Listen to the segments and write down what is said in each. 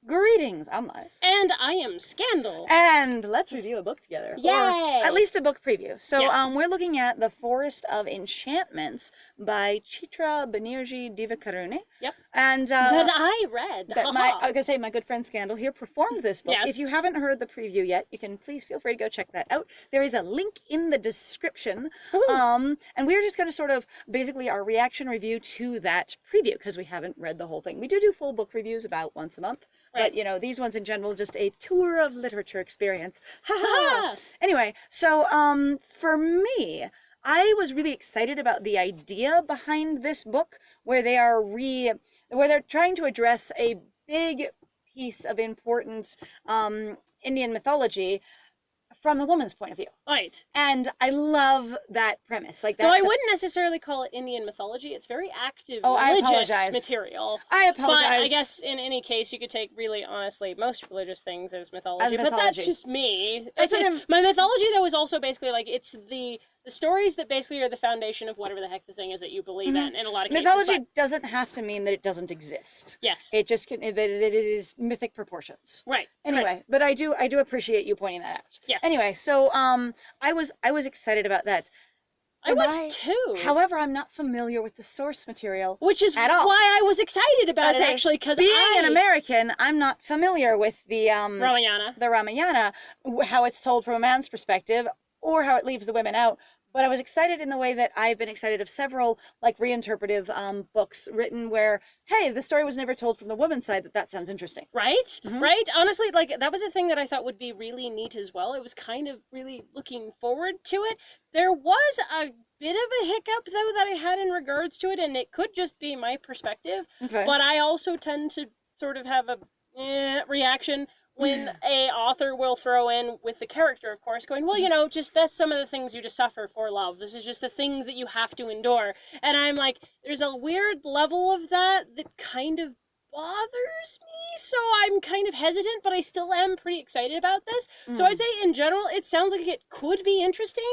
Greetings, I'm Lies. And I am Scandal. And let's review a book together. Yay! Or at least a book preview. So Yes. we're looking at The Forest of Enchantments by Chitra Divakaruni. Yep. And that I read. I was going to say, my good friend Scandal here performed this book. Yes. If you haven't heard the preview yet, you can please feel free to go check that out. There is a link in the description. And we're just going to sort of basically our reaction review to that preview because we haven't read the whole thing. We do full book reviews about once a month. Right. But, you know, these ones in general, just a tour of literature experience. Anyway, so for me, I was really excited about the idea behind this book where they're trying to address a big piece of important Indian mythology from the woman's point of view. Right. And I love that premise. Like that. Though I wouldn't necessarily call it Indian mythology. It's very active religious material. I apologize. But I guess in any case, you could take really honestly most religious things as mythology. But that's just me. My mythology, though, is also basically like it's the stories that basically are the foundation of whatever the heck the thing is that you believe in a lot of cases. Mythology doesn't have to mean that it doesn't exist. Yes. It just can, that it is mythic proportions. Right. Anyway, but I do appreciate you pointing that out. Yes. Anyway, so I was excited about that. I was too. However, I'm not familiar with the source material, which is at all. Why I was excited about it actually, because being an American, I'm not familiar with the Ramayana. The Ramayana, how it's told from a man's perspective, or how it leaves the women out. But I was excited in the way that I've been excited of several like reinterpretive books written where, hey, the story was never told from the woman's side. That sounds interesting. Right? Right? Honestly, like that was the thing that I thought would be really neat as well. It was kind of really looking forward to it. There was a bit of a hiccup though that I had in regards to it, and it could just be my perspective. Okay. But I also tend to sort of have a reaction when a author will throw in with the character, of course, going, well, you know, just that's some of the things you just suffer for love. This is just the things that you have to endure. And I'm like, there's a weird level of that kind of bothers me. So I'm kind of hesitant, but I still am pretty excited about this. So I'd say in general, it sounds like it could be interesting,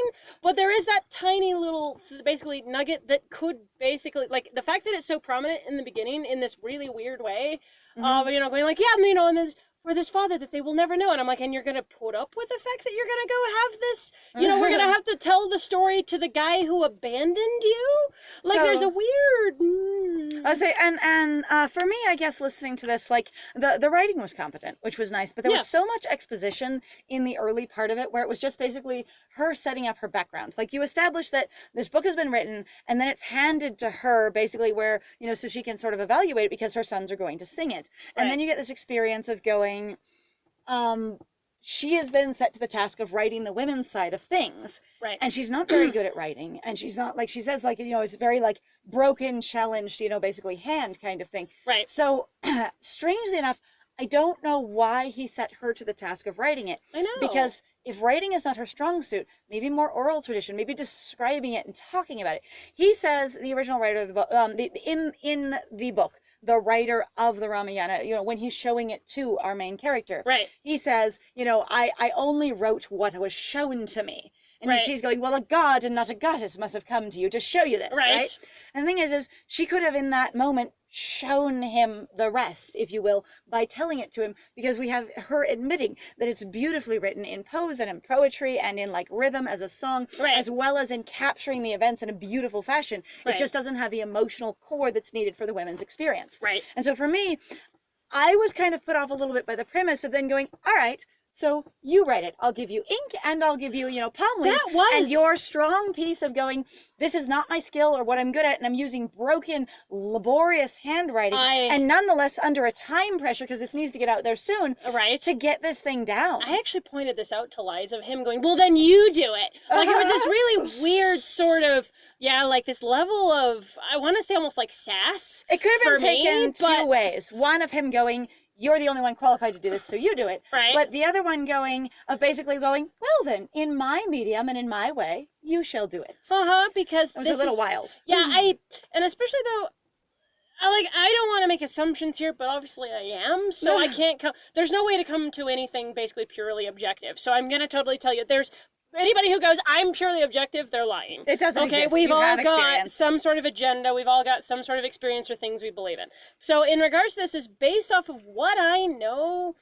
but there is that tiny little, basically, nugget that could basically, like, the fact that it's so prominent in the beginning in this really weird way, you know, going like, yeah, you know, and then for this father that they will never know. And I'm like, and you're going to put up with the fact that you're going to go have this, you know, we're going to have to tell the story to the guy who abandoned you? Like, there's a weird... I'll say, and for me, I guess, listening to this, like, the writing was competent, which was nice, but there was so much exposition in the early part of it where it was just basically her setting up her background. Like, you establish that this book has been written, and then it's handed to her, basically, where, you know, so she can sort of evaluate it because her sons are going to sing it. And then you get this experience of going, she is then set to the task of writing the women's side of things. Right. And she's not very good at writing. And she's not, like, she says, like, you know, it's very, like, broken, challenged, you know, basically hand kind of thing. Right. So, strangely enough, I don't know why he set her to the task of writing it. I know. Because if writing is not her strong suit, maybe more oral tradition, maybe describing it and talking about it. He says, the original writer of the book, in the book, the writer of the Ramayana, you know, when he's showing it to our main character, he says, you know, I only wrote what was shown to me. And she's going, well, a god and not a goddess must have come to you to show you this, right? And the thing is she could have in that moment shown him the rest, if you will, by telling it to him, because we have her admitting that it's beautifully written in prose and in poetry and in like rhythm as a song, as well as in capturing the events in a beautiful fashion. It just doesn't have the emotional core that's needed for the women's experience. And so for me, I was kind of put off a little bit by the premise of then going, all right, so you write it. I'll give you ink and I'll give you, you know, palm leaves. And your strong piece of going, this is not my skill or what I'm good at, and I'm using broken, laborious handwriting, and nonetheless under a time pressure, because this needs to get out there soon, to get this thing down. I actually pointed this out to Liza of him going, well, then you do it. Like, it was this really weird sort of, like this level of, I want to say almost like sass. It could have been taken two ways. One of him going, you're the only one qualified to do this, so you do it. But the other one basically going, well then, in my medium and in my way, you shall do it. Because it was a little wild. Yeah, and especially though, I don't want to make assumptions here, but obviously I am, so I can't there's no way to come to anything basically purely objective. So I'm going to totally tell you, there's anybody who goes, I'm purely objective, they're lying. It doesn't exist. We've you all have got experience. some sort of agenda. We've all got some sort of experience or things we believe in. So in regards to this, is based off of what I know,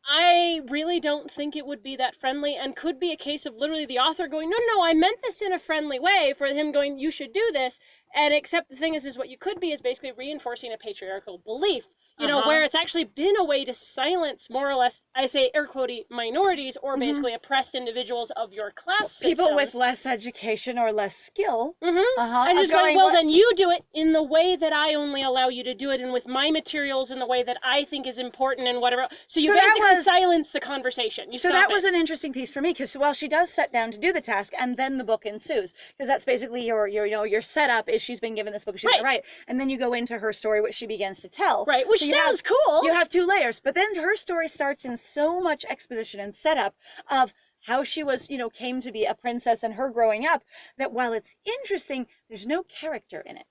I really don't think it would be that friendly, and could be a case of literally the author going, no, I meant this in a friendly way, for him going, you should do this, and except the thing is what you could be is basically reinforcing a patriarchal belief, you know, where it's actually been a way to silence, more or less, I say air quote, minorities, or basically oppressed individuals of your class systems. People with less education or less skill. And just going, well, then you do it in the way that I only allow you to do it, and with my materials in the way that I think is important and whatever. So you basically silence the conversation. So that was an interesting piece for me, because while she does set down to do the task, and then the book ensues, because that's basically your setup is she's been given this book, she's going to write, and then you go into her story, which she begins to tell. Right, which sounds cool. You have 2 layers, but then her story starts in so much exposition and setup of how she was, came to be a princess and her growing up, that while it's interesting, there's no character in it.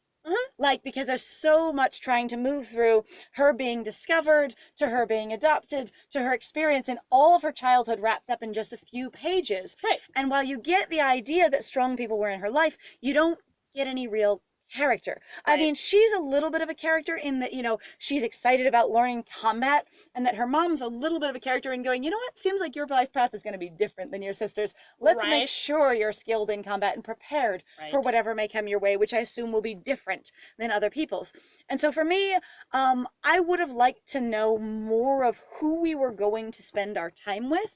Like, because there's so much trying to move through her being discovered, to her being adopted, to her experience in all of her childhood wrapped up in just a few pages. Right. And while you get the idea that strong people were in her life, you don't get any real character. I mean, she's a little bit of a character in that, she's excited about learning combat, and that her mom's a little bit of a character in going, you know what, seems like your life path is going to be different than your sister's. Let's make sure you're skilled in combat and prepared for whatever may come your way, which I assume will be different than other people's. And so for me, I would have liked to know more of who we were going to spend our time with.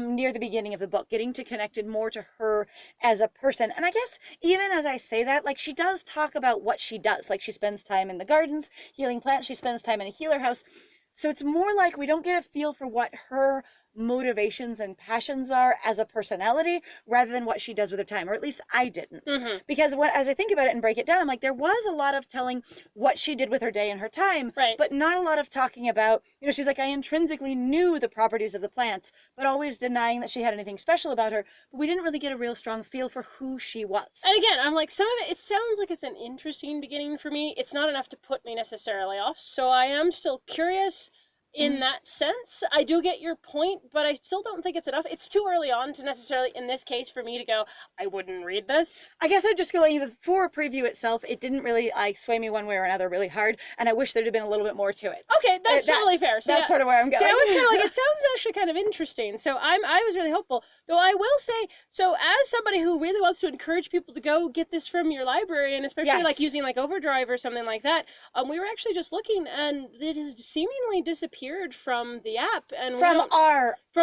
Near the beginning of the book, getting to connected more to her as a person. And I guess even as I say that, like, she does talk about what she does. Like, she spends time in the gardens, healing plants, she spends time in a healer house. So it's more like we don't get a feel for what her motivations and passions are as a personality, rather than what she does with her time, or at least I didn't. Because as I think about it and break it down, I'm like, there was a lot of telling what she did with her day and her time, but not a lot of talking about, she's like, I intrinsically knew the properties of the plants, but always denying that she had anything special about her. But we didn't really get a real strong feel for who she was. And again, I'm like, some of it sounds like it's an interesting beginning for me. It's not enough to put me necessarily off, so I am still curious in that sense. I do get your point, but I still don't think it's enough. It's too early on to necessarily, in this case, for me to go, I wouldn't read this. I guess I'd just go, for a preview itself, it didn't really sway me one way or another really hard, and I wish there'd have been a little bit more to it. Okay, that's totally fair. So that's sort of where I'm going. So I was kind of like, it sounds actually kind of interesting. So I was really hopeful. Though I will say, so as somebody who really wants to encourage people to go get this from your library, and especially like using like Overdrive or something like that, we were actually just looking, and it has seemingly disappeared from the app, and from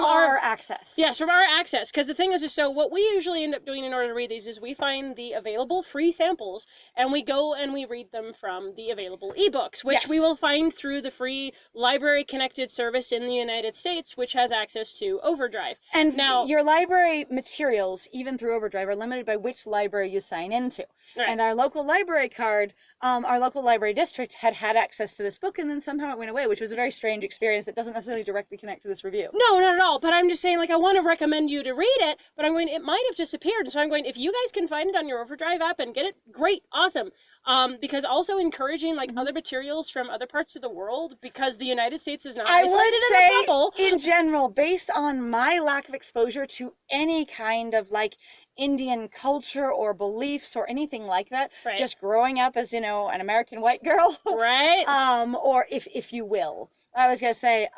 our access. Yes, from our access. Because the thing is, so what we usually end up doing in order to read these is we find the available free samples, and we go and we read them from the available ebooks, which we will find through the free library connected service in the United States, which has access to Overdrive. And now your library materials, even through Overdrive, are limited by which library you sign into. And our local library card, our local library district had access to this book, and then somehow it went away, which was a very strange experience that doesn't necessarily directly connect to this review. No, not at all. But I'm just saying, like, I want to recommend you to read it, but I'm going, it might have disappeared. And so I'm going, if you guys can find it on your Overdrive app and get it, great, awesome. Because also encouraging, like, other materials from other parts of the world, because the United States is not isolated in a bubble. In general, based on my lack of exposure to any kind of, like, Indian culture or beliefs or anything like that, just growing up as, an American white girl, or if you will, I was going to say,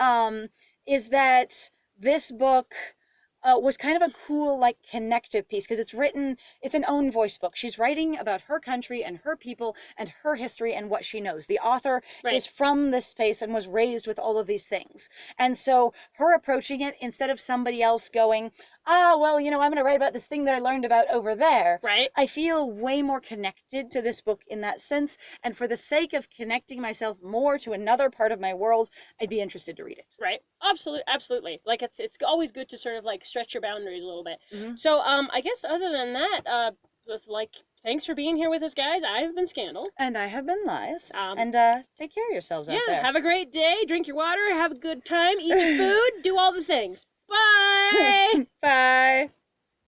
is that this book was kind of a cool, like, connective piece, because it's an own voice book. She's writing about her country and her people and her history and what she knows. The author is from this space and was raised with all of these things. And so her approaching it, instead of somebody else going, I'm going to write about this thing that I learned about over there. I feel way more connected to this book in that sense. And for the sake of connecting myself more to another part of my world, I'd be interested to read it. Absolutely. Like, it's always good to sort of, like, stretch your boundaries a little bit. So, I guess other than that, thanks for being here with us, guys. I've been Scandal. And I have been Lies. And take care of yourselves out there. Have a great day. Drink your water. Have a good time. Eat your food. Do all the things. Bye! Bye!